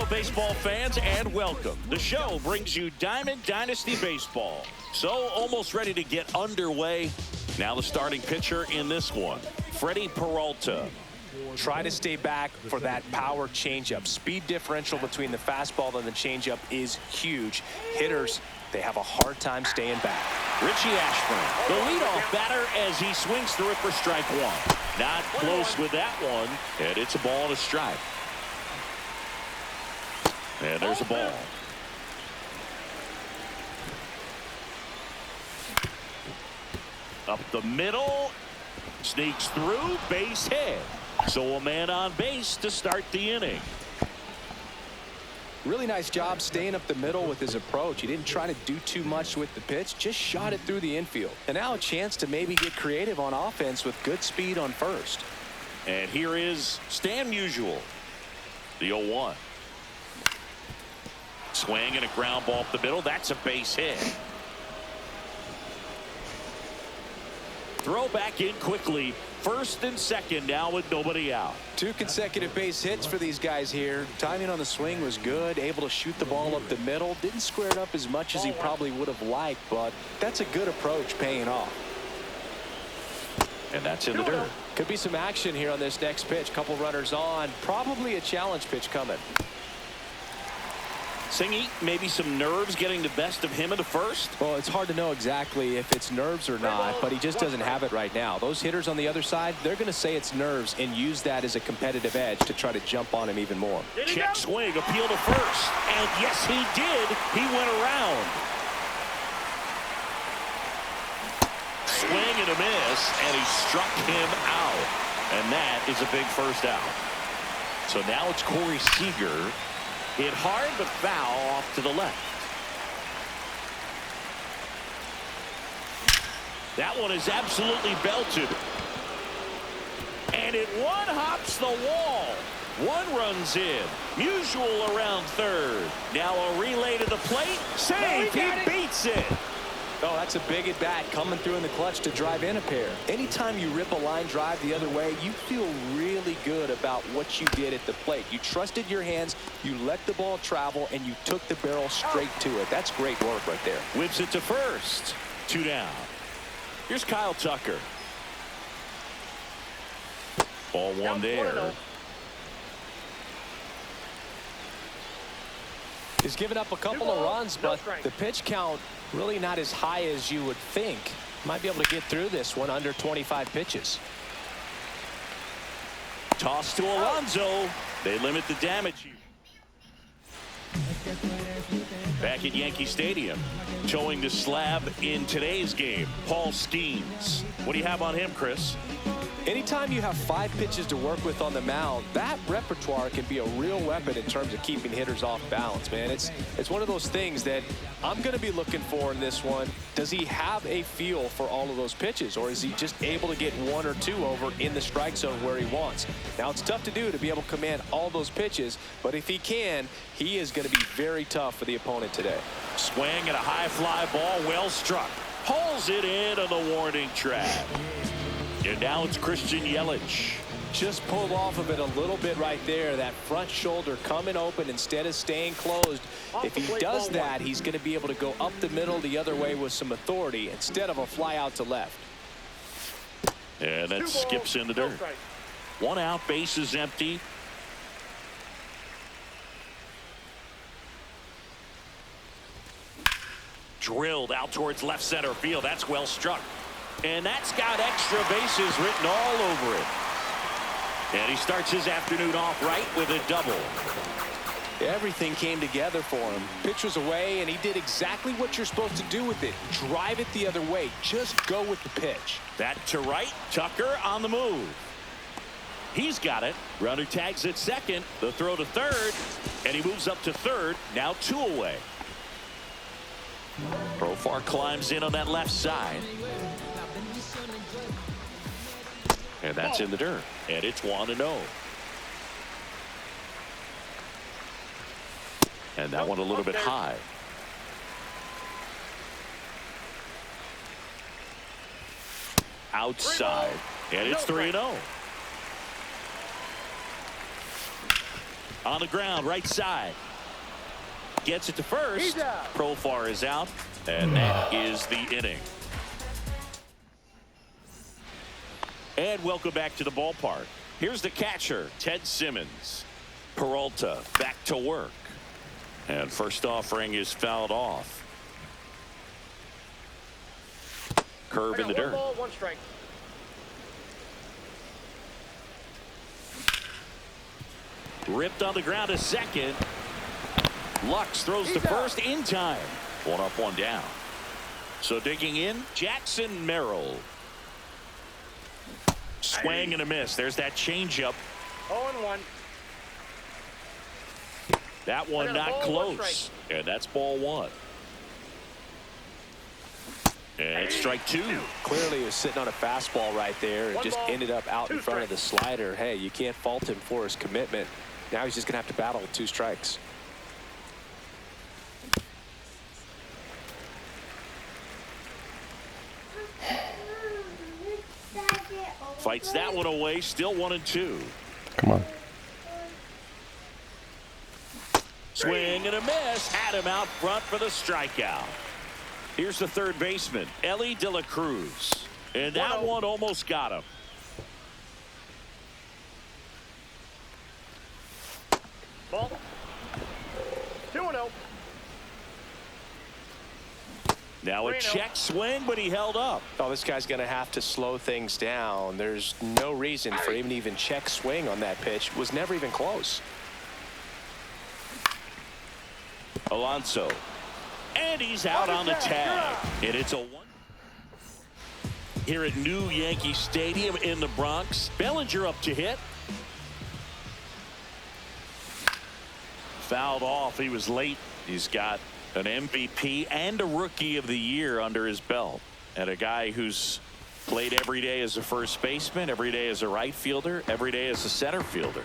Hello, baseball fans, and welcome. The show brings you Diamond Dynasty Baseball. So, almost ready to get underway. Now the starting pitcher in this one, Freddie Peralta. Try to stay back for that power changeup. Speed differential between the fastball and the changeup is huge. Hitters, they have a hard time staying back. Richie Ashburn, the leadoff batter as he swings through it for strike one. Not close with that one, and it's a ball and a strike. And there's a ball. Up the middle, sneaks through, base hit. So a man on base to start the inning. Really nice job staying up the middle with his approach. He didn't try to do too much with the pitch, just shot it through the infield. And now a chance to maybe get creative on offense with good speed on first. And here is Stan Musial, the 0-1. Swing and a ground ball up the middle. That's a base hit. Throw back in quickly. First and second now with nobody out. 2 consecutive base hits for these guys here. Timing on the swing was good. Able to shoot the ball up the middle. Didn't square it up as much as he probably would have liked, but that's a good approach paying off. And that's in the dirt. Could be some action here on this next pitch. Couple runners on. Probably a challenge pitch coming. Singy, maybe some nerves getting the best of him in the first? Well, it's hard to know exactly if it's nerves or not, but he just doesn't have it right now. Those hitters on the other side, they're going to say it's nerves and use that as a competitive edge to try to jump on him even more. Check swing, appeal to first. And yes, he did. He went around. Swing and a miss, and he struck him out. And that is a big first out. So now it's Corey Seager. Hit hard but foul off to the left. That one is absolutely belted. And it one-hops the wall. One runs in. Musial around third. Now a relay to the plate. Save. He beats it. Oh, that's a big at bat coming through in the clutch to drive in a pair. Anytime you rip a line drive the other way, you feel really good about what you did at the plate. You trusted your hands, you let the ball travel, and you took the barrel straight to it. That's great work right there. Whips it to first. 2 down. Here's Kyle Tucker. Ball 1 there. He's given up a couple of runs, but the pitch count really not as high as you would think. Might be able to get through this one under 25 pitches. Toss to Alonso. They limit the damage. Back at Yankee Stadium, towing the slab in today's game, Paul Skeens. What do you have on him, Chris? Anytime you have 5 pitches to work with on the mound, that repertoire can be a real weapon in terms of keeping hitters off balance, man. It's one of those things that I'm going to be looking for in this one. Does he have a feel for all of those pitches, or is he just able to get 1 or 2 over in the strike zone where he wants? Now, it's tough to do to be able to command all those pitches, but if he can, he is going to be very tough for the opponent today. Swing and a high fly ball, well struck. Pulls it in on the warning track. And now it's Christian Yelich. Just pulled off of it a little bit right there. That front shoulder coming open instead of staying closed. If he does that, he's going to be able to go up the middle the other way with some authority instead of a fly out to left. And that skips in the dirt. 1 out, base is empty. Drilled out towards left center field. That's well struck. And that's got extra bases written all over it. And he starts his afternoon off right with a double. Everything came together for him. Pitch was away, and he did exactly what you're supposed to do with it. Drive it the other way. Just go with the pitch. Back to right. Tucker on the move. He's got it. Runner tags at second. The throw to third. And he moves up to third. Now 2 away. Profar climbs in on that left side. And that's in the dirt. And it's 1-0. And that one a little bit high. Outside. And it's 3-0. On the ground, right side. Gets it to first. Profar is out, and that is the inning. And welcome back to the ballpark. Here's the catcher, Ted Simmons. Peralta back to work. And first offering is fouled off. Curve in the dirt. 1 ball, 1 strike. Ripped on the ground to second. Lux throws to first in time. 1 up, 1 down. So digging in, Jackson Merrill. Swing and a miss. There's that changeup. 0-1. That one not close. And that's ball 1. And it's strike 2. Clearly he was sitting on a fastball right there and just ended up out in front of the slider. Hey, you can't fault him for his commitment. Now he's just going to have to battle with 2 strikes. Fights that one away. Still 1-2. Come on. Swing and a miss. Had him out front for the strikeout. Here's the third baseman, Elly De La Cruz. And that one almost got him. Ball. 2-0. Now a check swing, but he held up. Oh, this guy's going to have to slow things down. There's no reason for him to even check swing on that pitch. Was never even close. Alonso. And he's out on the tag. And it's a 1. Here at New Yankee Stadium in the Bronx. Bellinger up to hit. Fouled off. He was late. He's got an MVP and a Rookie of the Year under his belt. And a guy who's played every day as a first baseman, every day as a right fielder, every day as a center fielder.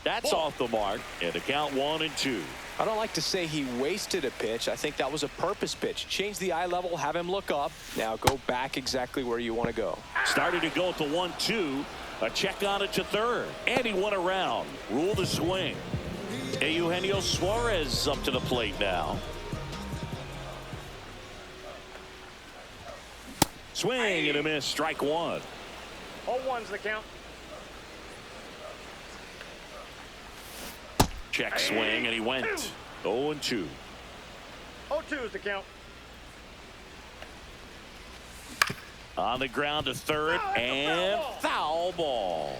That's off the mark. And the count 1-2. I don't like to say he wasted a pitch. I think that was a purpose pitch. Change the eye level, have him look up. Now go back exactly where you want to go. Started to go at the 1-2. A check on it to third. And he went around. Ruled a swing. Eugenio Suarez up to the plate now. Swing and a miss. Strike 1. 0-1's the count. Check swing, and he went 0-2. 0-2 is the count. On the ground to third, and foul ball.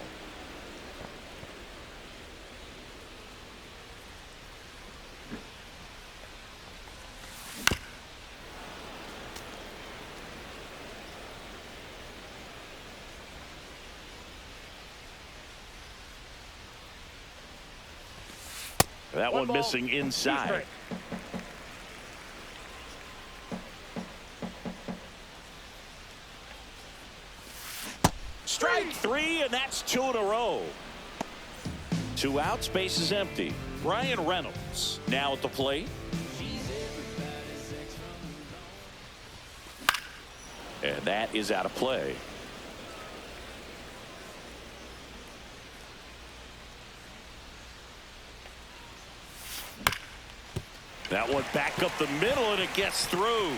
That one missing inside. Strike 3, and that's 2 in a row. 2 outs, base is empty. Bryan Reynolds now at the plate. And that is out of play. That one back up the middle, and it gets through.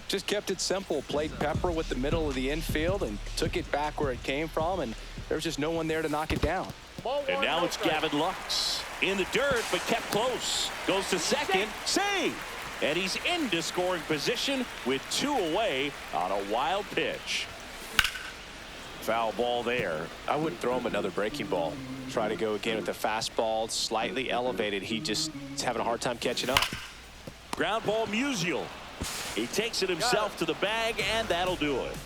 Just kept it simple. Played pepper with the middle of the infield and took it back where it came from, and there's just no one there to knock it down. And now it's Gavin Lux in the dirt, but kept close. Goes to second, save, and he's into scoring position with 2 away on a wild pitch. Foul ball there. I wouldn't throw him another breaking ball. Try to go again with the fastball, slightly elevated. He just is having a hard time catching up. Ground ball, Musial. He takes it himself to the bag, and that'll do it.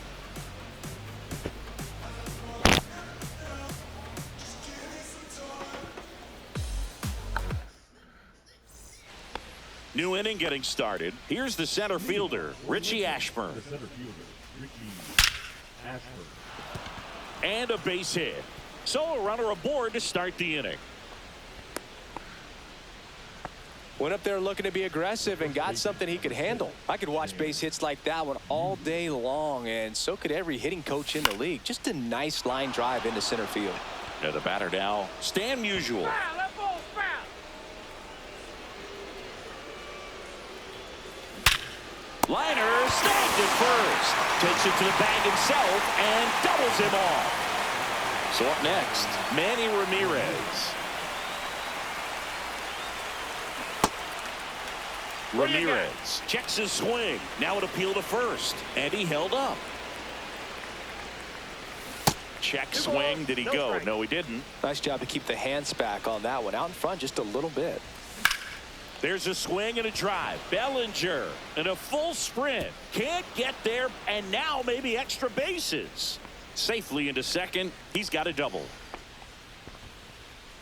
New inning getting started. Here's the center fielder, Richie Ashburn. And a base hit. So a runner aboard to start the inning. Went up there looking to be aggressive and got something he could handle. I could watch base hits like that one all day long, and so could every hitting coach in the league. Just a nice line drive into center field. Yeah, the batter now, Stan Musial. Liner snagged at first. Takes it to the bag himself and doubles him off. So up next, Manny Ramirez. Ramirez checks his swing. Now an appeal to first. And he held up. Check swing. Did he go? No, he didn't. Nice job to keep the hands back on that one. Out in front just a little bit. There's a swing and a drive. Bellinger in a full sprint. Can't get there, and now maybe extra bases. Safely into second. He's got a double.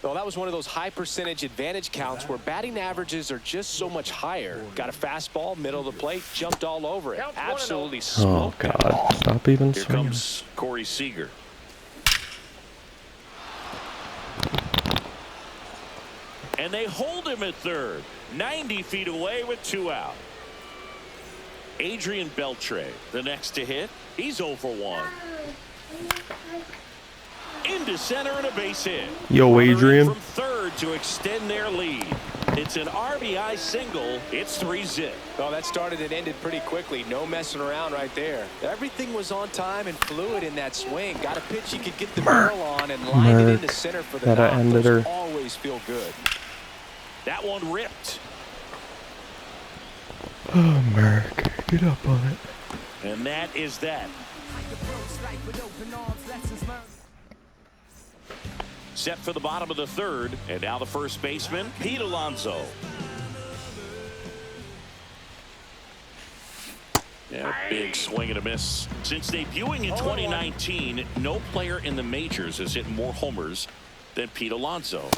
Well, that was one of those high percentage advantage counts where batting averages are just so much higher. Got a fastball, middle of the plate, jumped all over it. Absolutely smoked. Oh, God. Stop even Here swinging. comes Corey Seager. And they hold him at third. 90 feet away with 2 out. Adrian Beltre, the next to hit. He's 0 for 1. Into center and a base hit. Yo, Adrian. From third to extend their lead. It's an RBI single. It's 3-zip. Oh, that started and ended pretty quickly. No messing around right there. Everything was on time and fluid in that swing. Got a pitch he could get the barrel on and lined it into center for the knock. ended her. Those always feel good. That one ripped. Oh, Merc. Get up on it. And that is that. Set for the bottom of the third. And now the first baseman, Pete Alonso. Yeah, big swing and a miss. Since debuting in 2019, no player in the majors has hit more homers than Pete Alonso.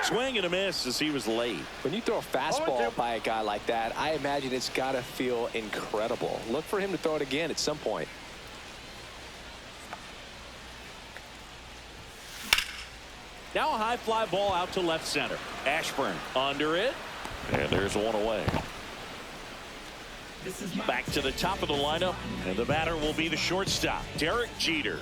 Swing and a miss as he was late. When you throw a fastball by a guy like that, I imagine it's got to feel incredible. Look for him to throw it again at some point. Now a high fly ball out to left center. Ashburn under it. And there's one away. Back to the top of the lineup. And the batter will be the shortstop, Derek Jeter.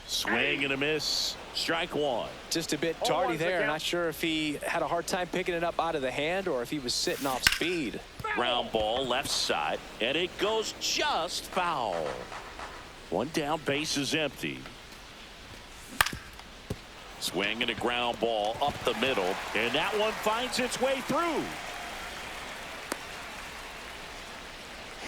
Swing and a miss. Strike one. Just a bit tardy there. Not sure if he had a hard time picking it up out of the hand or if he was sitting off speed. Ground ball left side. And it goes just foul. One down, base is empty. Swing and a ground ball up the middle. And that one finds its way through.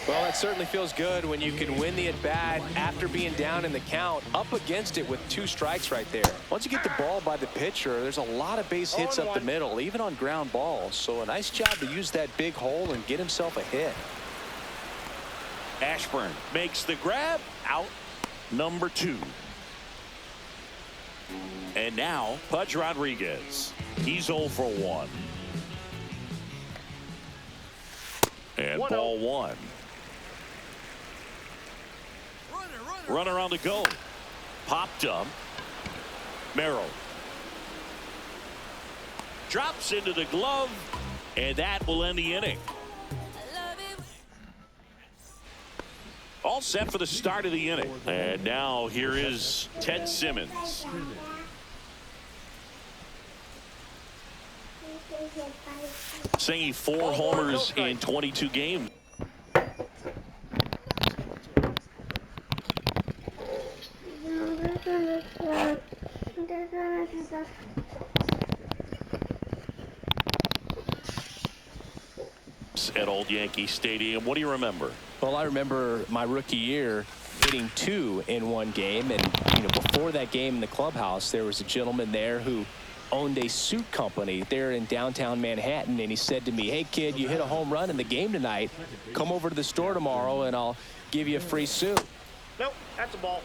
Well, that certainly feels good when you can win the at-bat after being down in the count, up against it with 2 strikes right there. Once you get the ball by the pitcher, there's a lot of base hits up the middle, even on ground balls. So a nice job to use that big hole and get himself a hit. Ashburn makes the grab. Out number 2. And now Pudge Rodriguez. He's 0 for 1. And ball 1. Runner on the go. Popped up. Merrill drops into the glove, and that will end the inning. All set for the start of the inning. And now here is Ted Simmons. Singing 4 homers in 22 games. At Old Yankee Stadium. What do you remember? Well, I remember my rookie year hitting 2 in one game, and before that game in the clubhouse, there was a gentleman there who owned a suit company there in downtown Manhattan, and he said to me, "Hey kid, you hit a home run in the game tonight. Come over to the store tomorrow and I'll give you a free suit." Nope, that's a ball.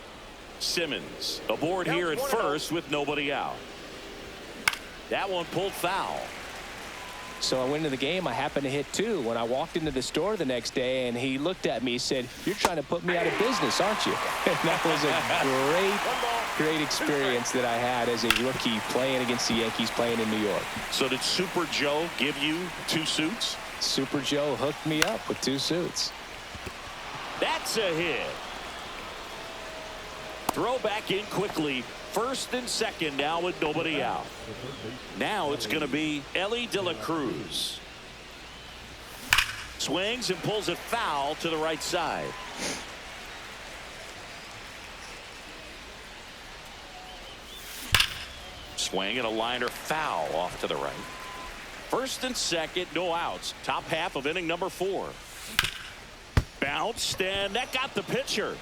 Simmons aboard here at first with nobody out. That one pulled foul. So I went into the game. I happened to hit 2. When I walked into the store the next day, and he looked at me, he said, "You're trying to put me out of business, aren't you?" And that was a great experience that I had as a rookie playing against the Yankees, playing in New York. So did Super Joe give you 2 suits? Super Joe hooked me up with 2 suits. That's a hit. Throw back in quickly. First and second now with nobody out. Now it's going to be Elly De La Cruz. Swings and pulls it foul to the right side. Swing and a liner foul off to the right. First and second, no outs. Top half of inning number 4. Bounced, and that got the pitcher.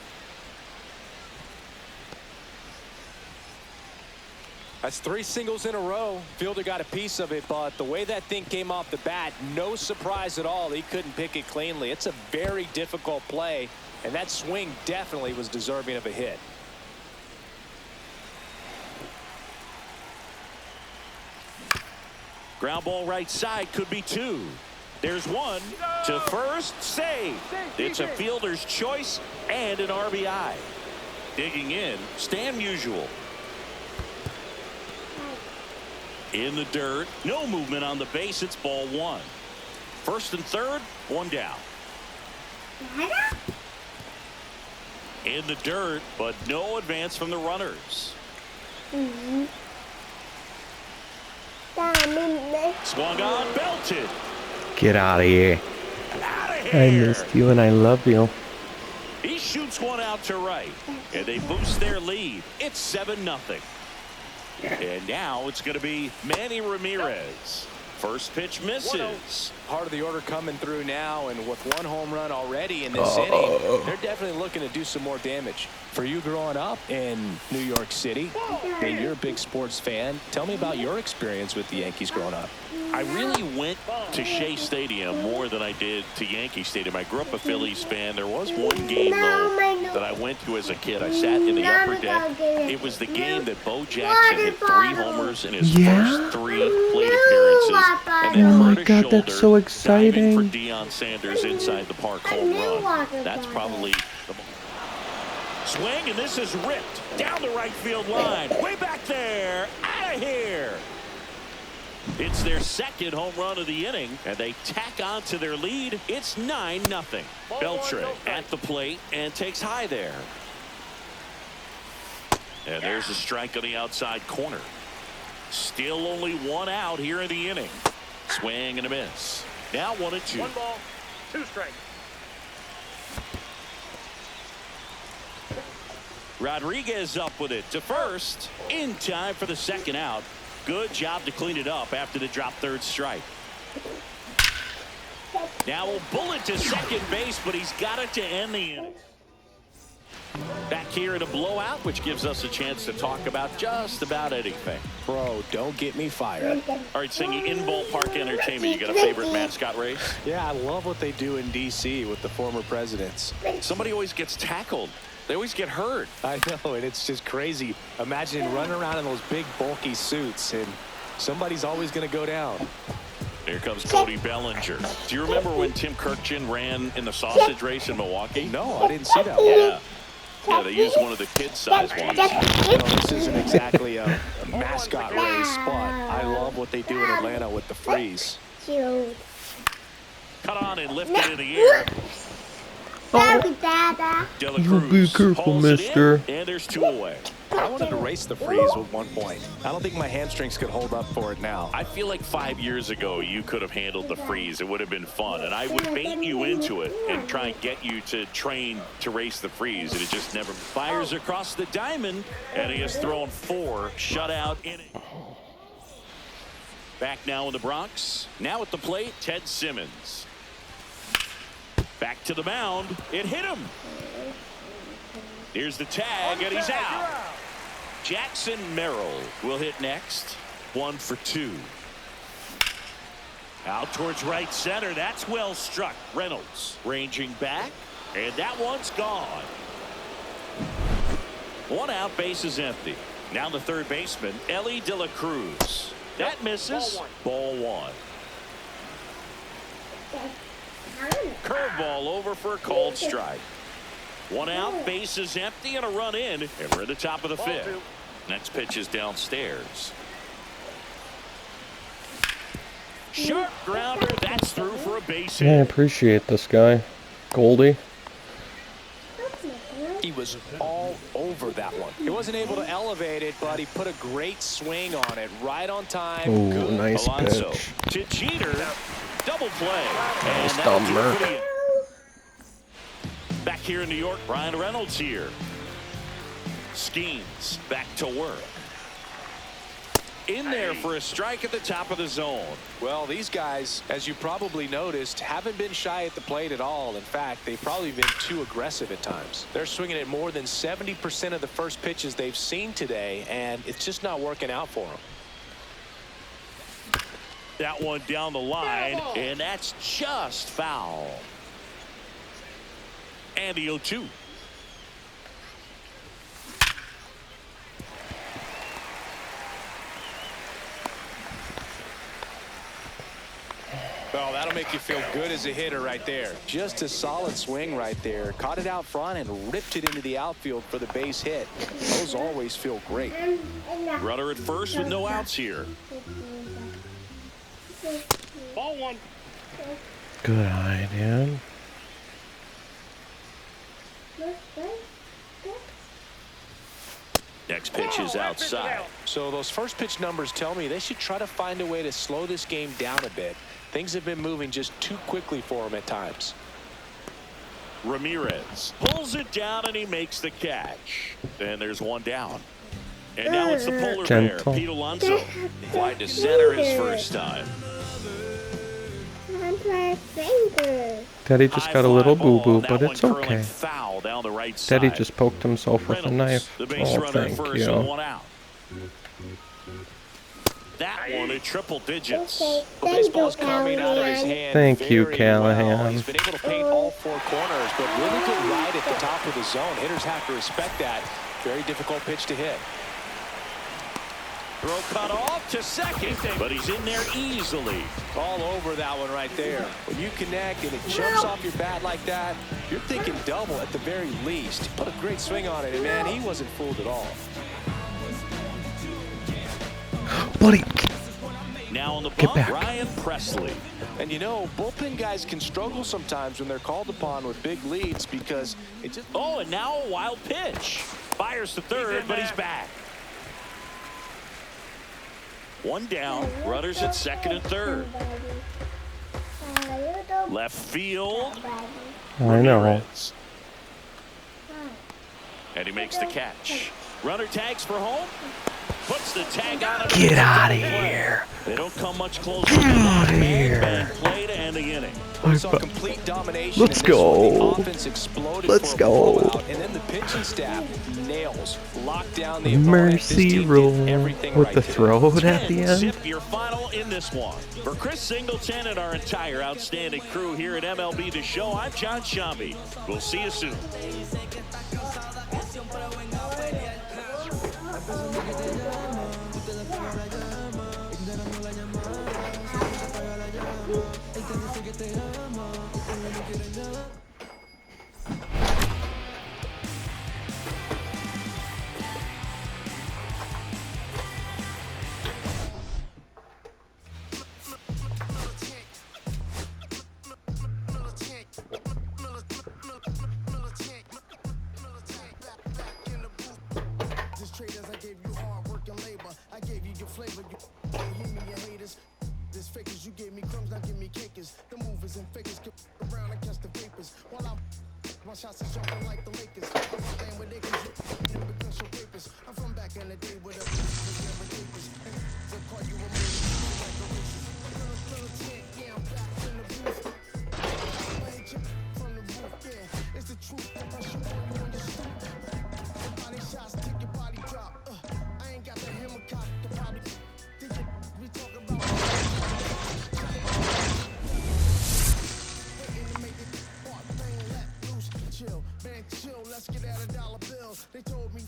That's 3 singles in a row. Fielder got a piece of it, but the way that thing came off the bat, no surprise at all. He couldn't pick it cleanly. It's a very difficult play, and that swing definitely was deserving of a hit. Ground ball right side, could be 2. There's 1 to first, save. It's a fielder's choice and an RBI. Digging in, Stan Musial. In the dirt, no movement on the base. It's ball 1. First and third, 1 down. In the dirt, but no advance from the runners. Swung on, belted. Get out of here. Out of I here. missed you and I love you. He shoots one out to right, and they boost their lead. It's 7-0. And now it's going to be Manny Ramirez. First pitch misses. Part of the order coming through now, and with 1 home run already in this inning, they're definitely looking to do some more damage. For you growing up in New York City, and you're a big sports fan, tell me about your experience with the Yankees growing up. I really went to Shea Stadium more than I did to Yankee Stadium. I grew up a Phillies fan. There was one game, though, that I went to as a kid. I sat in the upper deck. It was the game that Bo Jackson hit 3 homers in his first 3 plate appearances. And then Oh my hurt his God, that's shoulder, so exciting. diving for Deion Sanders inside the park home run. That's probably the swing, and this is ripped down the right field line. Way back there. Out of here. It's their second home run of the inning, and they tack on to their lead. It's 9-0. Beltre at the plate and takes high there. And there's a strike on the outside corner. Still only 1 out here in the inning. Swing and a miss. Now 1-2. 1 ball, 2 strikes. Rodriguez up with it to first in time for the second out. Good job to clean it up after the drop third strike. Now a bullet to second base, but he's got it to end the inning. Back here in a blowout, which gives us a chance to talk about just about anything. Bro, don't get me fired. All right, singing in ballpark entertainment. You got a favorite mascot race? Yeah, I love what they do in D.C. with the former presidents. Somebody always gets tackled. They always get hurt. I know, and it's just crazy. Imagine running around in those big, bulky suits, and somebody's always going to go down. Here comes Cody Bellinger. Do you remember when Tim Kirkjian ran in the sausage race in Milwaukee? No, I didn't see that one. Yeah. Yeah, they used one of the kid-size ones. You know, this isn't exactly a mascot race, but I love what they do in Atlanta with the freeze. Cut on and lift it in the air. De La You be Cruz careful, hauls it in, mister. and there's 2 away. I wanted to race the freeze at one point. I don't think my hamstrings could hold up for it now. I feel like 5 years ago you could have handled the freeze. It would have been fun, and I would bait you into it and try and get you to train to race the freeze, and it just never fires across the diamond, and he has thrown 4 shutout innings. Back now in the Bronx. Now at the plate, Ted Simmons. Back to the mound. It hit him. Here's the tag, and he's out. Jackson Merrill will hit next. 1 for 2. Out towards right center. That's well struck. Reynolds ranging back, and that one's gone. 1 out, base is empty. Now the third baseman, Elly De La Cruz. That misses. Ball 1. Curveball over for a called strike. One out, base is empty, and a run in. And we're at the top of the fifth. Next pitch is downstairs. Sharp grounder. That's through for a base Yeah, I hit. appreciate this guy. Goldie. He was all over that one. He wasn't able to elevate it, but he put a great swing on it. Right on time. Ooh, Good. nice Alonso pitch. to Jeter. Double play. And Nice that'll dumb do it Merc. for the- Back here in New York, Ryan Reynolds here. Skeens back to work. In there for a strike at the top of the zone. Well, these guys, as you probably noticed, haven't been shy at the plate at all. In fact, they've probably been too aggressive at times. They're swinging at more than 70% of the first pitches they've seen today, and it's just not working out for them. That one down the line, and that's just foul. And the 0-2. Well, that'll make you feel good as a hitter right there. Just a solid swing right there. Caught it out front and ripped it into the outfield for the base hit. Those always feel great. Runner at first with no outs here. Ball one. Good eye, dude. Next pitch is outside. So those first pitch numbers tell me they should try to find a way to slow this game down a bit. Things have been moving just too quickly for them at times. Ramirez pulls it down and he makes the catch. And there's one down. And now it's the polar bear, Gentle. Pete Alonso. Wide to center his first time. Daddy just got a little boo-boo, but it's okay. Foul down the right side. Daddy just poked himself with a Reynolds, knife. the base Oh, runner thank first and you. one out. That one at triple digits. The baseball is coming out of his hand. Thank you, very Callahan. well. He's been able to paint all four corners, but really good ride at the top of the zone. Hitters have to respect that. Very difficult pitch to hit. Throw cut off to second, but he's in there easily. All over that one right there. When you connect and it jumps off your bat like that, you're thinking double at the very least. Put a great swing on it, and man, he wasn't fooled at all. Buddy, Now on the Get bump, back. Ryan Presley. And you know, bullpen guys can struggle sometimes when they're called upon with big leads because it just... Oh, and now a wild pitch. Fires to third, but he's back. One down, runners at second and third. Left field. I know. Ramirez. And he makes the catch. Runner tags for home. Puts the tag on him. Get out of here. They don't come much closer. Get out of here. Bang play to end the inning. We saw complete domination. Let's in this one. go. The offense exploded Let's for a go. blowout, and then the pitching staff nails, locked down the opponent. This Mercy team did rule everything with right the today. throw at the end. Zip your final in this one. For Chris Singleton and our entire outstanding crew here at MLB The Show, I'm John Shambi. We'll see you soon. Traders, I gave you hard work and labor. I gave you your flavor. You hear me, your haters. This fakers, you gave me crumbs, now give me cakers. The movers and fakers get around and catch the vapors. While my shots are jumping like the Lakers. I'm staying with niggas, you never touch your papers. I'm from back in the day with a never papers. They'll call you a movie like a racist. Little chick, yeah, I'm back in the booth. I ain't chip from the roof, yeah. It's the truth. I shoot on you on your stoop. Body shots, take your body drop. I ain't got the hammer cock to probably think it. We talk about waiting to make it part thing let loose. Chill, man, chill. Let's get out $1 bills. They told me.